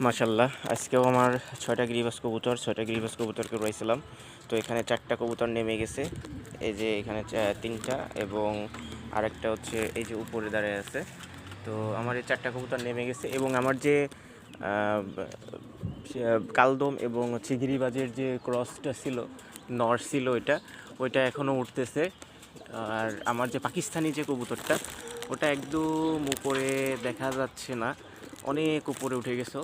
মাশাল্লাহ, আজকেও আমার ৬টা গিরিবাজ কবুতর, ৬টা গিরিবাজ কবুতরকে উড়াইছিলাম। তো এখানে 4টা কবুতর নেমে গেছে। এই যে এখানে 3টা এবং আরেকটা হচ্ছে এই যে উপরে দাঁড়িয়ে আছে। তো আমার এই 4টা কবুতর নেমে গেছে এবং আমার যে কালদম এবং হচ্ছে গিরিবাজের যে ক্রসটা ছিল, নর ছিল, ওইটা এখনও উঠতেছে। আর আমার যে পাকিস্তানি যে কবুতরটা, ওটা একদম উপরে দেখা যাচ্ছে না, অনেক উপরে উঠে গেছে,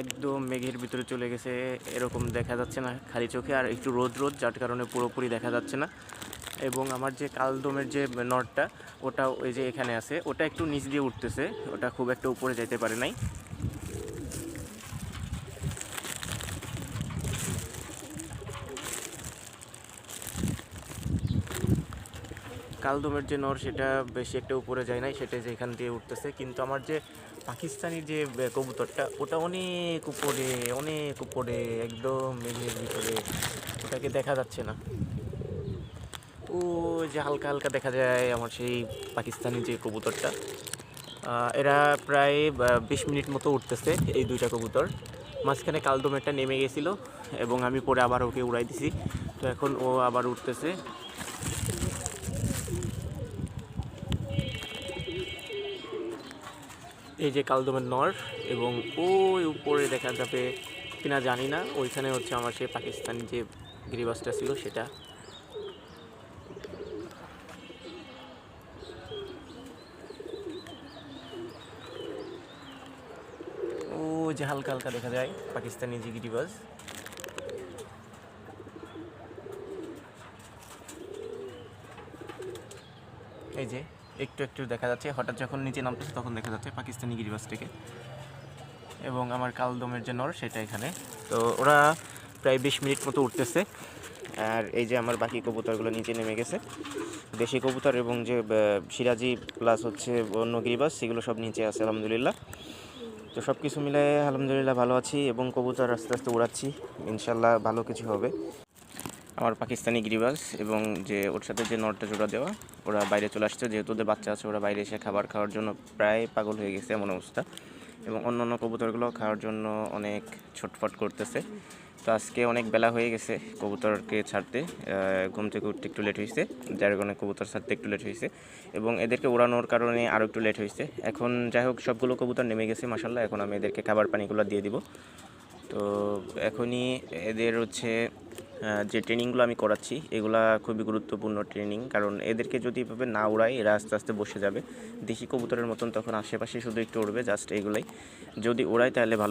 একদম মেঘের ভিতরে চলে গেছে, এরকম দেখা যাচ্ছে না খালি চোখে। আর একটু রোদ যার কারণে পুরোপুরি দেখা যাচ্ছে না। এবং আমার যে কালদমের যে নটটা, ওটা ওই যে এখানে আছে, ওটা একটু নিচ দিয়ে উঠতেছে, ওটা খুব একটা উপরে যেতে পারে নাই। কালদমের যে নর, সেটা বেশি একটা উপরে যায় নাই, সেটা যে এখান দিয়ে উঠতেছে। কিন্তু আমার যে পাকিস্তানি যে কবুতরটা, ওটা অনেক উপরে একদম মেঘের ভিতরে, ওটাকে দেখা যাচ্ছে না। ও যে হালকা হালকা দেখা যায় আমার সেই পাকিস্তানি যে কবুতরটা। এরা প্রায় 20 মিনিট মতো উঠতেছে এই দুইটা কবুতর। মাঝখানে কালদমেরটা নেমে গেছিলো এবং আমি পরে আবার ওকে উড়াই দিছি। তো এখন ও আবার উঠতেছে। এই যে কালদমের নর, এবং ওই উপরে দেখা যাবে কিনা জানি না, ওইখানে হচ্ছে আমার সেই পাকিস্তানি যে গিরিবাজটা ছিল সেটা। ও যে হালকা হালকা দেখা যায় পাকিস্তানি যে গিরিবাজ। এই যে একটু একটু দেখা যাচ্ছে, হঠাৎ যখন নিচে নামতেছে তখন দেখা যাচ্ছে পাকিস্তানি গিরিবাজটাকে। এবং আমার কালদমের যে নর, সেটা এখানে। তো ওরা প্রায় 20 মিনিট মতো উঠতেছে। আর এই যে আমার বাকি কবুতরগুলো নিচে নেমে গেছে, দেশি কবুতর এবং যে সিরাজি প্লাস হচ্ছে অন্য গিরিবাজ, সেগুলো সব নিচে আছে আলহামদুলিল্লাহ। তো সব কিছু মিলে আলহামদুলিল্লাহ ভালো আছি এবং কবুতর আস্তে আস্তে উড়াচ্ছি, ইনশাল্লাহ ভালো কিছু হবে। আমার পাকিস্তানি গিরিবাজ এবং যে ওর সাথে যে নটটা জোড়া দেওয়া, ওরা বাইরে চলে আসছে, যেহেতু ওদের বাচ্চা আছে, ওরা বাইরে এসে খাবার খাওয়ার জন্য প্রায় পাগল হয়ে গেছে এমন অবস্থা। এবং অন্য কবুতরগুলো খাওয়ার জন্য অনেক ছটফট করতেছে। তো আজকে অনেক বেলা হয়ে গেছে কবুতরকে ছাড়তে, ঘুম থেকে উঠতে একটু লেট হয়েছে, যার কারণে কবুতর ছাড়তে একটু লেট হয়েছে এবং এদেরকে উড়ানোর কারণে আরও একটু লেট হয়েছে। এখন যাই হোক, সবগুলো কবুতর নেমে গেছে মাশাল্লাহ। এখন আমি এদেরকে খাবার পানিগুলো দিয়ে দিব। তো এখনই এদের হচ্ছে যে ট্রেনিংগুলো আমি করাচ্ছি, এগুলা খুবই গুরুত্বপূর্ণ ট্রেনিং, কারণ এদেরকে যদি এভাবে না উড়াই, এরা আস্তে আস্তে বসে যাবে দেশি কবুতরের মতন, তখন আশেপাশে শুধু একটু উড়বে, জাস্ট এইগুলাই। যদি উড়াই তাহলে ভালো।